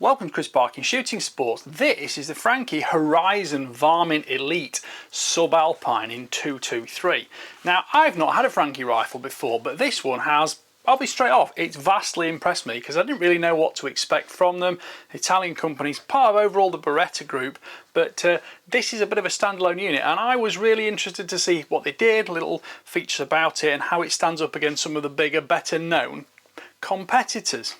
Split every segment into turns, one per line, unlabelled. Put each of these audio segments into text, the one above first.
Welcome to Chris Parkin Shooting Sports. This is the Franchi Horizon Varmint Elite Subalpine in 223. Now, I've not had a Franchi rifle before, but this one has. I'll be straight off, it's vastly impressed me because I didn't really know what to expect from them. Italian companies, part of overall the Beretta group, but this is a bit of a standalone unit and I was really interested to see what they did, little features about it and how it stands up against some of the bigger, better known competitors.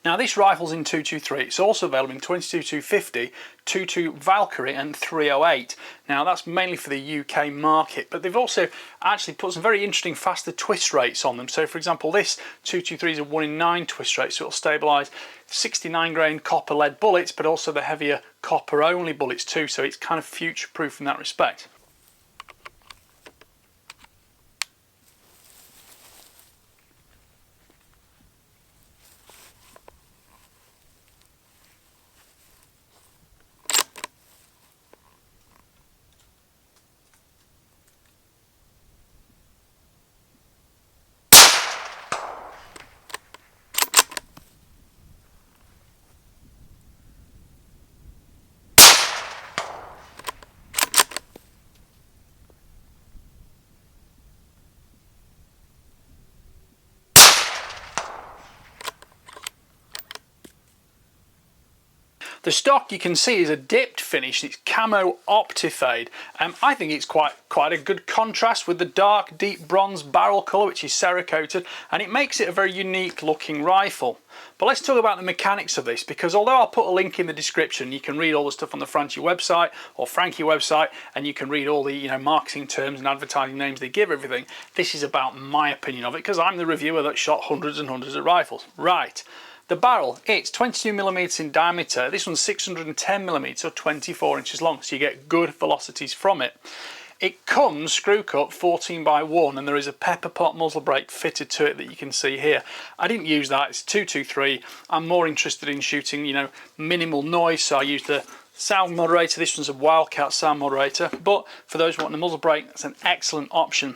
Now this rifle's in 223, it's also available in 22-250, 22 Valkyrie and 308. Now that's mainly for the UK market, but they've also actually put some very interesting faster twist rates on them. So for example, this 223 is a 1 in 9 twist rate, so it'll stabilise 69 grain copper lead bullets, but also the heavier copper only bullets too, so it's kind of future proof in that respect. The stock you can see is a dipped finish, it's camo Optifade. I think it's quite a good contrast with the dark deep bronze barrel colour, which is Cerakoted, and it makes it a very unique looking rifle. But let's talk about the mechanics of this, because although I'll put a link in the description, you can read all the stuff on the Franchi website or Franchi website, and you can read all the marketing terms and advertising names they give everything. This is about my opinion of it, because I'm the reviewer that shot hundreds and hundreds of rifles. Right. The barrel, it's 22mm in diameter. This one's 610mm, or 24 inches long, so you get good velocities from it. It comes screw cut 14x1 and there is a pepper pot muzzle brake fitted to it that you can see here. I didn't use that, it's 223. I'm more interested in shooting, minimal noise, so I used the sound moderator. This one's a Wildcat sound moderator, but for those who want the muzzle brake, that's an excellent option.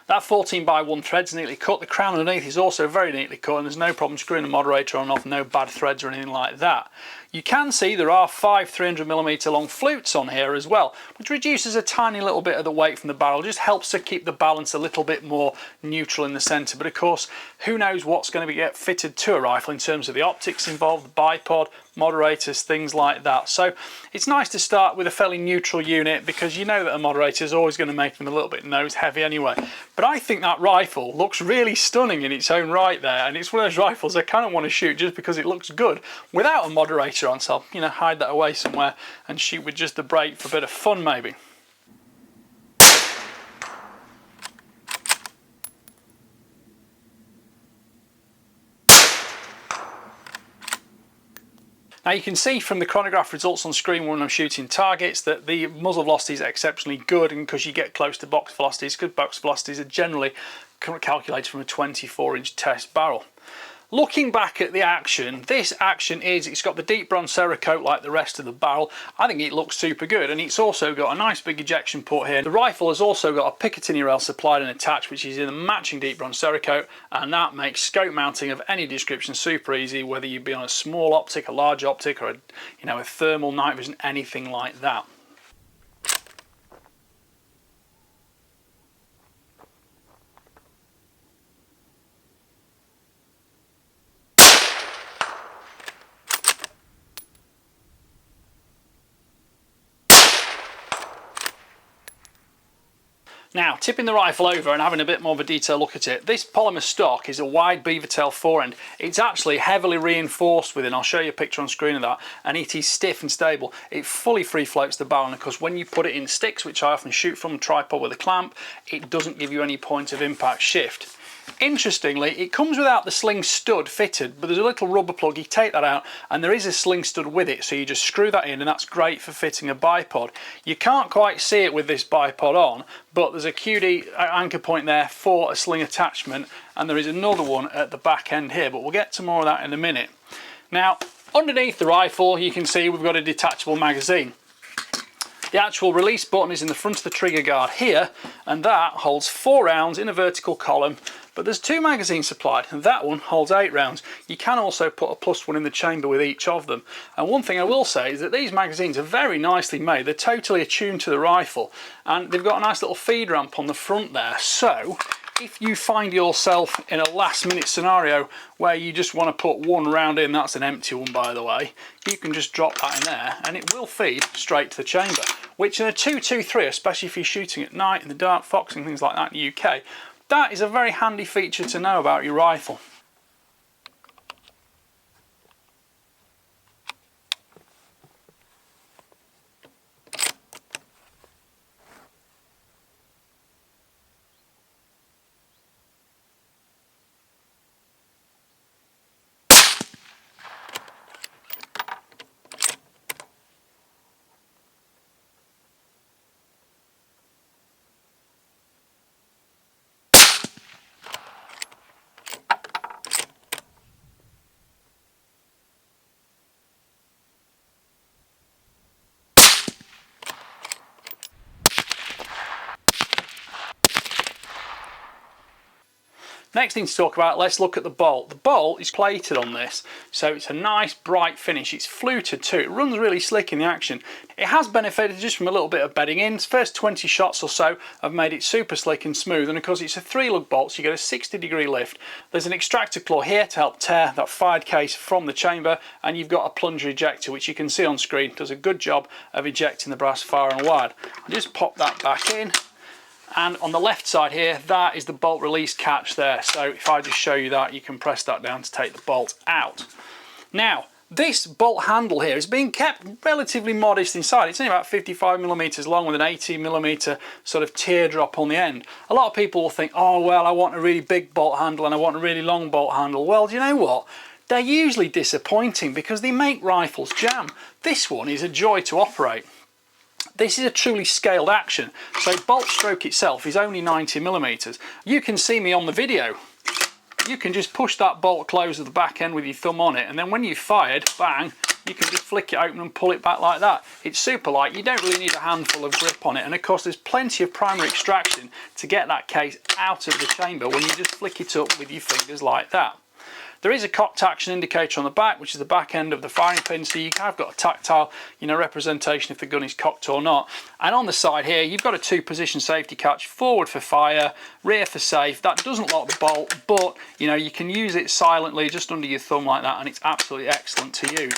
That 14x1 thread's neatly cut, the crown underneath is also very neatly cut and there's no problem screwing the moderator on and off, no bad threads or anything like that. You can see there are 5 300mm long flutes on here as well, which reduces a tiny little bit of the weight from the barrel, just helps to keep the balance a little bit more neutral in the centre. But of course, who knows what's going to get fitted to a rifle in terms of the optics involved, the bipod, moderators, things like that. So it's nice to start with a fairly neutral unit because you know that a moderator is always going to make them a little bit nose heavy anyway. But I think that rifle looks really stunning in its own right there, and it's one of those rifles I kind of want to shoot just because it looks good without a moderator on, so I'll hide that away somewhere and shoot with just the brake for a bit of fun maybe. Now you can see from the chronograph results on screen when I'm shooting targets that the muzzle velocity is exceptionally good, and because you get close to box velocities, because box velocities are generally calculated from a 24-inch test barrel. Looking back at the action, this action it's got the deep bronze Cerakote like the rest of the barrel. I think it looks super good, and it's also got a nice big ejection port here. The rifle has also got a Picatinny rail supplied and attached, which is in the matching deep bronze Cerakote, and that makes scope mounting of any description super easy, whether you be on a small optic, a large optic, or a thermal night vision, anything like that. Now, tipping the rifle over and having a bit more of a detailed look at it, this polymer stock is a wide beaver tail forend. It's actually heavily reinforced within. I'll show you a picture on screen of that, and it is stiff and stable. It fully free floats the barrel, and of course when you put it in sticks, which I often shoot from a tripod with a clamp, it doesn't give you any point of impact shift. Interestingly, it comes without the sling stud fitted, but there's a little rubber plug. You take that out and there is a sling stud with it, so you just screw that in, and that's great for fitting a bipod. You can't quite see it with this bipod on, but there's a QD anchor point there for a sling attachment, and there is another one at the back end here, but we'll get to more of that in a minute. Now, underneath the rifle you can see we've got a detachable magazine. The actual release button is in the front of the trigger guard here, and that holds 4 rounds in a vertical column, but there's 2 magazines supplied, and that one holds 8 rounds. You can also put a +1 in the chamber with each of them. And one thing I will say is that these magazines are very nicely made. They're totally attuned to the rifle, and they've got a nice little feed ramp on the front there. So if you find yourself in a last minute scenario where you just want to put 1 round in, that's an empty one by the way, you can just drop that in there and it will feed straight to the chamber, which in a 223, especially if you're shooting at night in the dark, foxing, things like that in the UK, that is a very handy feature to know about your rifle. Next thing to talk about, let's look at the bolt. The bolt is plated on this, so it's a nice bright finish. It's fluted too. It runs really slick in the action. It has benefited just from a little bit of bedding in. The first 20 shots or so have made it super slick and smooth, and of course it's a 3-lug bolt, so you get a 60-degree lift. There's an extractor claw here to help tear that fired case from the chamber, and you've got a plunger ejector, which you can see on screen does a good job of ejecting the brass far and wide. I'll just pop that back in. And on the left side here, that is the bolt release catch there. So if I just show you that, you can press that down to take the bolt out. Now, this bolt handle here is being kept relatively modest inside. It's only about 55mm long with an 18mm sort of teardrop on the end. A lot of people will think, oh well, I want a really big bolt handle and I want a really long bolt handle. Well, do you know what? They're usually disappointing because they make rifles jam. This one is a joy to operate. This is a truly scaled action, so bolt stroke itself is only 90mm. You can see me on the video. You can just push that bolt close at the back end with your thumb on it, and then when you've fired, bang, you can just flick it open and pull it back like that. It's super light, you don't really need a handful of grip on it, and of course there's plenty of primary extraction to get that case out of the chamber when you just flick it up with your fingers like that. There is a cocked action indicator on the back, which is the back end of the firing pin, so you have got a tactile, representation if the gun is cocked or not. And on the side here, you've got a 2-position safety catch, forward for fire, rear for safe. That doesn't lock the bolt, but you can use it silently just under your thumb like that, and it's absolutely excellent to use.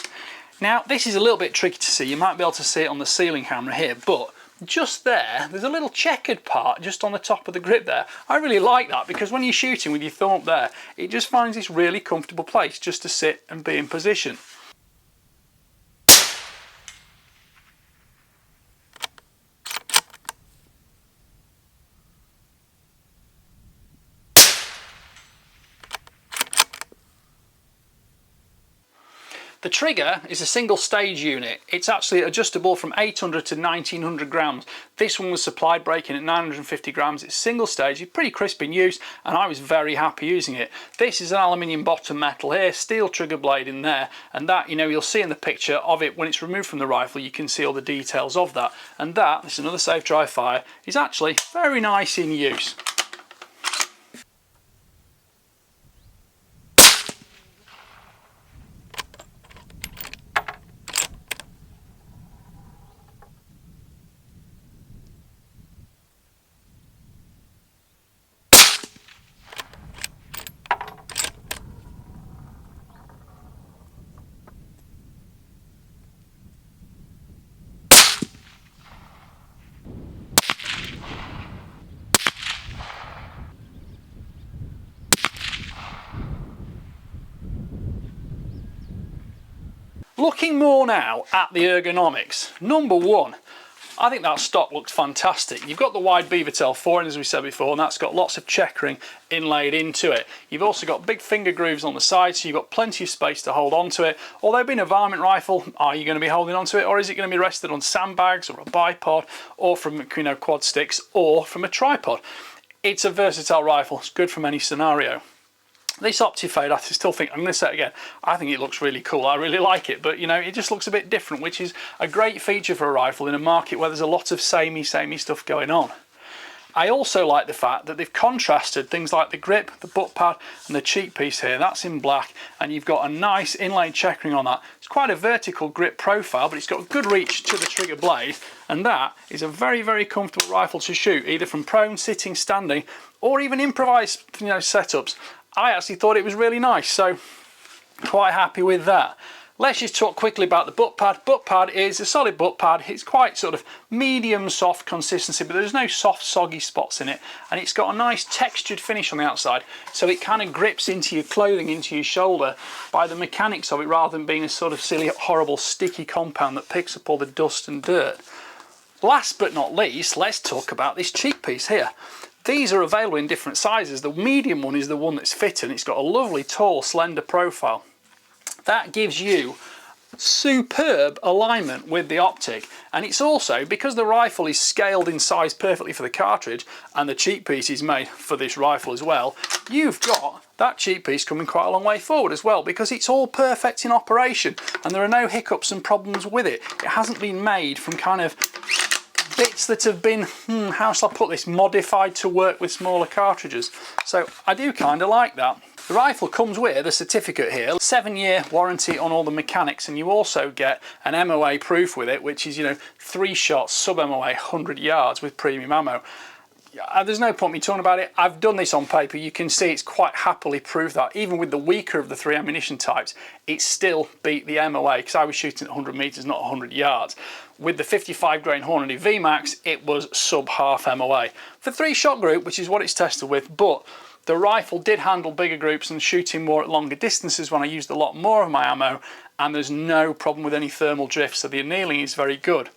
Now, this is a little bit tricky to see. You might be able to see it on the ceiling camera here, but just there's a little checkered part just on the top of the grip there. I really like that because when you're shooting with your thumb up there, it just finds this really comfortable place just to sit and be in position. The trigger is a single stage unit. It's actually adjustable from 800 to 1900 grams. This one was supplied breaking at 950 grams. It's single stage, it's pretty crisp in use, and I was very happy using it. This is an aluminium bottom metal here, steel trigger blade in there, and that, you'll see in the picture of it when it's removed from the rifle, you can see all the details of that. And that, this is another safe dry fire, is actually very nice in use. Looking more now at the ergonomics, number one, I think that stock looks fantastic. You've got the wide beaver tail forend, as we said before, and that's got lots of checkering inlaid into it. You've also got big finger grooves on the side, so you've got plenty of space to hold on to it. Although being a varmint rifle, are you going to be holding on to it, or is it going to be rested on sandbags or a bipod, or from quad sticks, or from a tripod? It's a versatile rifle, it's good from any scenario. This Optifade, I still think, I'm going to say it again, I think it looks really cool. I really like it, but you know, it just looks a bit different, which is a great feature for a rifle in a market where there's a lot of samey stuff going on. I also like the fact that they've contrasted things like the grip, the butt pad and the cheek piece here. That's in black, and you've got a nice inlaid checkering on that. It's quite a vertical grip profile, but it's got good reach to the trigger blade, and that is a very, very comfortable rifle to shoot, either from prone, sitting, standing, or even improvised, you know, setups. I actually thought it was really nice, so quite happy with that. Let's just talk quickly about the butt pad. Butt pad is a solid butt pad. It's quite sort of medium soft consistency, but there's no soft soggy spots in it, and it's got a nice textured finish on the outside, so it kind of grips into your clothing, into your shoulder by the mechanics of it, rather than being a sort of silly, horrible, sticky compound that picks up all the dust and dirt. Last but not least, let's talk about this cheek piece here. These are available in different sizes. The medium one is the one that's fitted, and it's got a lovely, tall, slender profile. That gives you superb alignment with the optic, and it's also, because the rifle is scaled in size perfectly for the cartridge and the cheek piece is made for this rifle as well, you've got that cheek piece coming quite a long way forward as well, because it's all perfect in operation and there are no hiccups and problems with it. It hasn't been made from kind of bits that have been, how shall I put this, modified to work with smaller cartridges. So I do kind of like that. The rifle comes with a certificate here, 7-year warranty on all the mechanics, and you also get an MOA proof with it, which is, you know, 3 shots, sub MOA, 100 yards with premium ammo. There's no point me talking about it. I've done this on paper. You can see it's quite happily proved that even with the weaker of the 3 ammunition types, it still beat the MOA, because I was shooting at 100 meters, not 100 yards. With the 55 grain Hornady VMAX, it was sub half MOA for 3-shot group, which is what it's tested with. But the rifle did handle bigger groups and shooting more at longer distances when I used a lot more of my ammo, and there's no problem with any thermal drift, so the annealing is very good.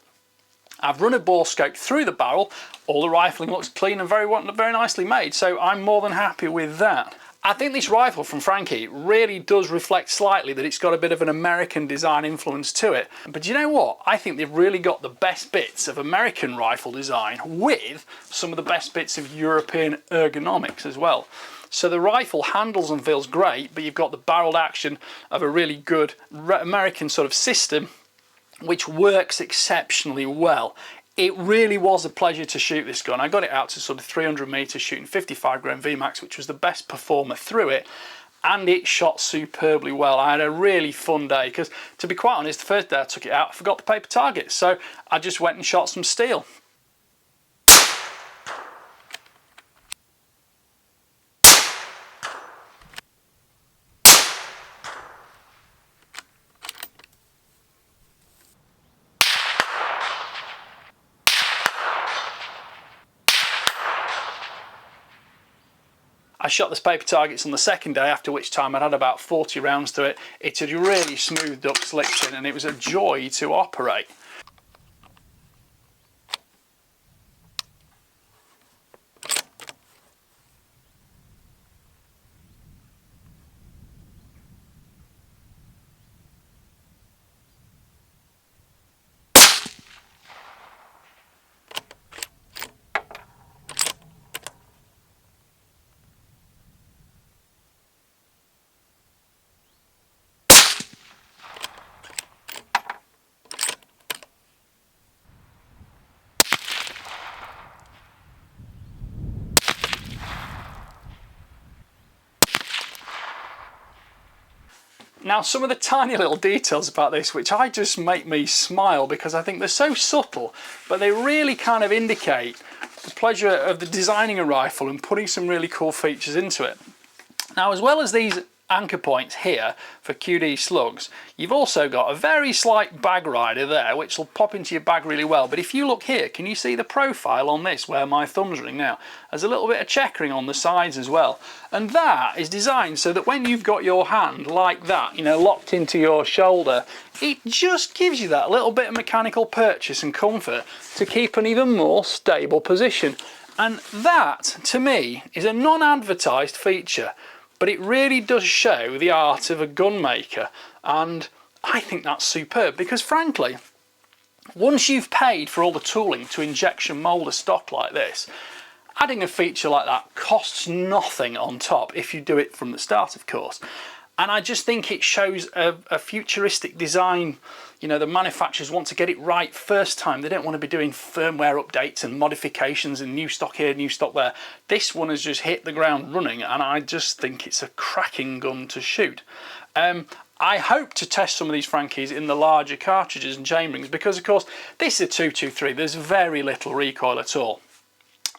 I've run a bore scope through the barrel. All the rifling looks clean and very nicely made, so I'm more than happy with that. I think this rifle from Franchi really does reflect slightly that it's got a bit of an American design influence to it. But you know what? I think they've really got the best bits of American rifle design with some of the best bits of European ergonomics as well. So the rifle handles and feels great, but you've got the barreled action of a really good American sort of system, which works exceptionally well. It really was a pleasure to shoot this gun. I got it out to sort of 300 meters shooting 55 grain VMAX, which was the best performer through it, and it shot superbly well. I had a really fun day, because to be quite honest, the first day I took it out, I forgot the paper targets, so I just went and shot some steel. I shot the paper targets on the second day, after which time I'd had about 40 rounds to it. It had really smoothed up, slicked in, and it was a joy to operate. Now, some of the tiny little details about this, which I just make me smile because I think they're so subtle, but they really kind of indicate the pleasure of the designing a rifle and putting some really cool features into it. Now, as well as these anchor points here for QD slugs, you've also got a very slight bag rider there, which will pop into your bag really well. But if you look here, can you see the profile on this where my thumb's ring now? There's a little bit of checkering on the sides as well, and that is designed so that when you've got your hand like that, you know, locked into your shoulder, it just gives you that little bit of mechanical purchase and comfort to keep an even more stable position. And that, to me, is a non-advertised feature, but it really does show the art of a gun maker, and I think that's superb, because frankly, once you've paid for all the tooling to injection mould a stock like this, adding a feature like that costs nothing on top if you do it from the start, of course. And I just think it shows a futuristic design. You know, the manufacturers want to get it right first time. They don't want to be doing firmware updates and modifications and new stock here, new stock there. This one has just hit the ground running, and I just think it's a cracking gun to shoot. I hope to test some of these Franchies in the larger cartridges and chamberings because, of course, this is a 223. There's very little recoil at all.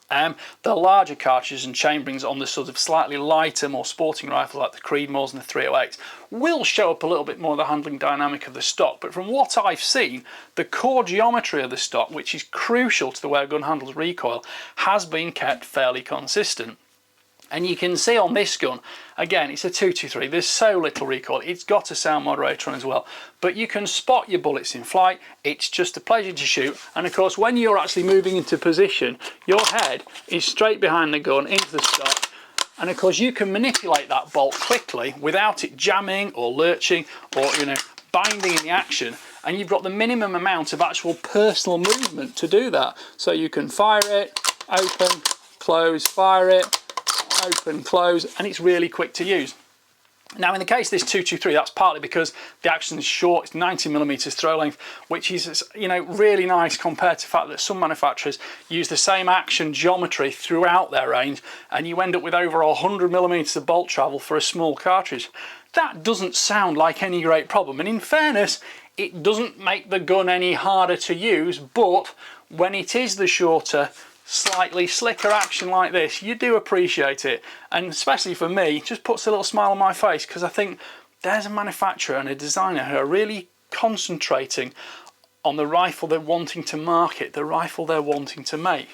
The larger cartridges and chamberings on the sort of slightly lighter, more sporting rifles like the Creedmoors and the 308s will show up a little bit more of the handling dynamic of the stock, but from what I've seen, the core geometry of the stock, which is crucial to the way a gun handles recoil, has been kept fairly consistent. And you can see on this gun, again, it's a 223, there's so little recoil, it's got a sound moderator on as well, but you can spot your bullets in flight, it's just a pleasure to shoot, and of course when you're actually moving into position, your head is straight behind the gun into the stock, and of course you can manipulate that bolt quickly without it jamming or lurching or, you know, binding in the action, and you've got the minimum amount of actual personal movement to do that. So you can fire it, open, close, fire it, open, close, and it's really quick to use. Now in the case of this 223, that's partly because the action is short, it's 90mm throw length, which is, you know, really nice compared to the fact that some manufacturers use the same action geometry throughout their range, and you end up with over 100mm of bolt travel for a small cartridge. That doesn't sound like any great problem, and in fairness, it doesn't make the gun any harder to use, but when it is the shorter, slightly slicker action like this, you do appreciate it, and especially for me, it just puts a little smile on my face because I think there's a manufacturer and a designer who are really concentrating on the rifle they're wanting to market, the rifle they're wanting to make.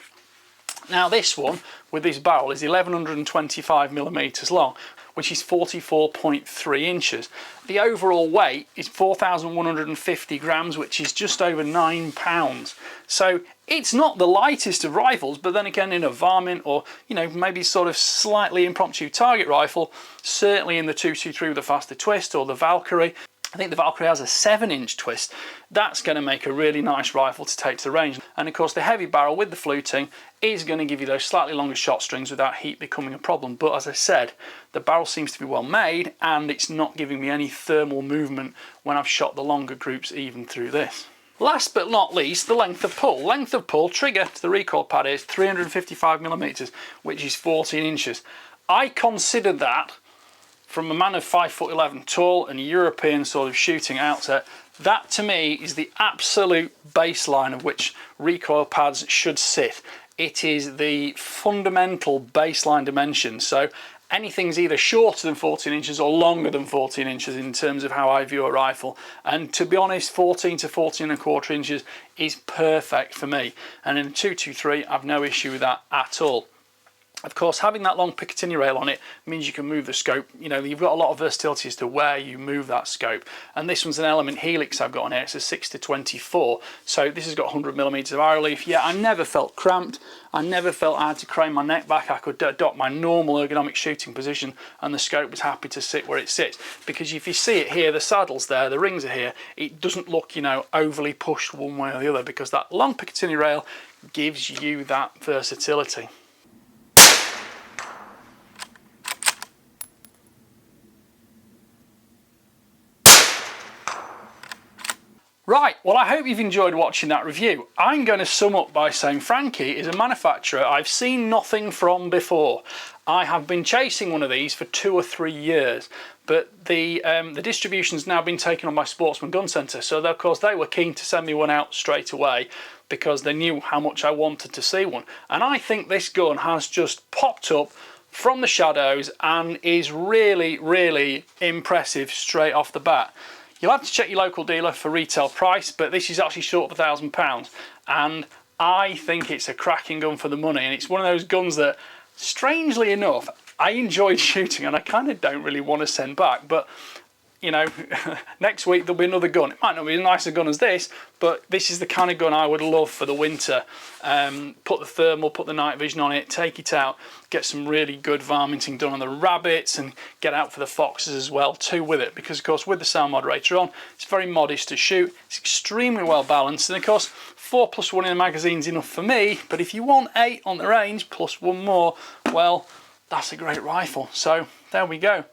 Now this one with this barrel is 1125mm long, which is 44.3 inches. The overall weight is 4,150 grams, which is just over 9 pounds. So it's not the lightest of rifles, but then again in a Varmint or, you know, maybe sort of slightly impromptu target rifle, certainly in the 223 with a faster twist or the Valkyrie, I think the Valkyrie has a 7-inch twist. That's going to make a really nice rifle to take to the range. And of course the heavy barrel with the fluting is going to give you those slightly longer shot strings without heat becoming a problem. But as I said, the barrel seems to be well made and it's not giving me any thermal movement when I've shot the longer groups even through this. Last but not least, the length of pull. Length of pull trigger to the recoil pad is 355mm, which is 14 inches. I consider that, from a man of 5'11" tall and European sort of shooting outset, that to me is the absolute baseline of which recoil pads should sit. It is the fundamental baseline dimension. So anything's either shorter than 14 inches or longer than 14 inches in terms of how I view a rifle. And to be honest, 14 to 14¼ inches is perfect for me. And in a 223, I've no issue with that at all. Of course, having that long Picatinny rail on it means you can move the scope. You know, you've got a lot of versatility as to where you move that scope. And this one's an Element Helix I've got on here. It's a 6-24. So this has got 100mm of eye relief. Yeah, I never felt cramped. I never felt I had to crane my neck back. I could adopt my normal ergonomic shooting position and the scope was happy to sit where it sits. Because if you see it here, the saddle's there, the rings are here. It doesn't look, you know, overly pushed one way or the other because that long Picatinny rail gives you that versatility. Right, well I hope you've enjoyed watching that review. I'm going to sum up by saying Franchi is a manufacturer I've seen nothing from before. I have been chasing one of these for 2 or 3 years, but the distribution's now been taken on by Sportsman Gun Centre, so of course they were keen to send me one out straight away because they knew how much I wanted to see one. And I think this gun has just popped up from the shadows and is really, really impressive straight off the bat. You'll have to check your local dealer for retail price, but this is actually short of £1,000, and I think it's a cracking gun for the money. And it's one of those guns that, strangely enough, I enjoyed shooting and I kind of don't really want to send back, but you know, next week there'll be another gun. It might not be as nice a gun as this, but this is the kind of gun I would love for the winter. Put the thermal, put the night vision on it, take it out, get some really good varminting done on the rabbits, and get out for the foxes as well too with it, because of course with the sound moderator on, it's very modest to shoot, it's extremely well balanced, and of course 4+1 in the magazine is enough for me, but if you want 8 on the range plus one more, well, that's a great rifle. So there we go.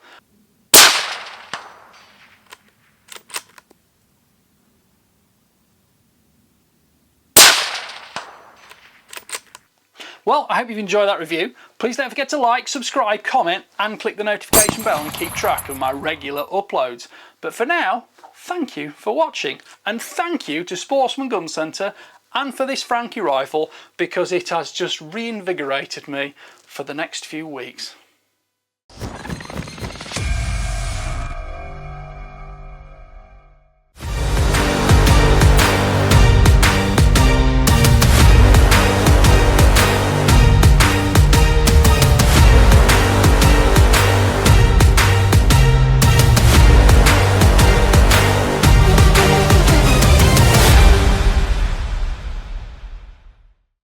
Well, I hope you've enjoyed that review. Please don't forget to like, subscribe, comment, and click the notification bell and keep track of my regular uploads. But for now, thank you for watching, and thank you to Sportsman Gun Centre and for this Franchi rifle, because it has just reinvigorated me for the next few weeks.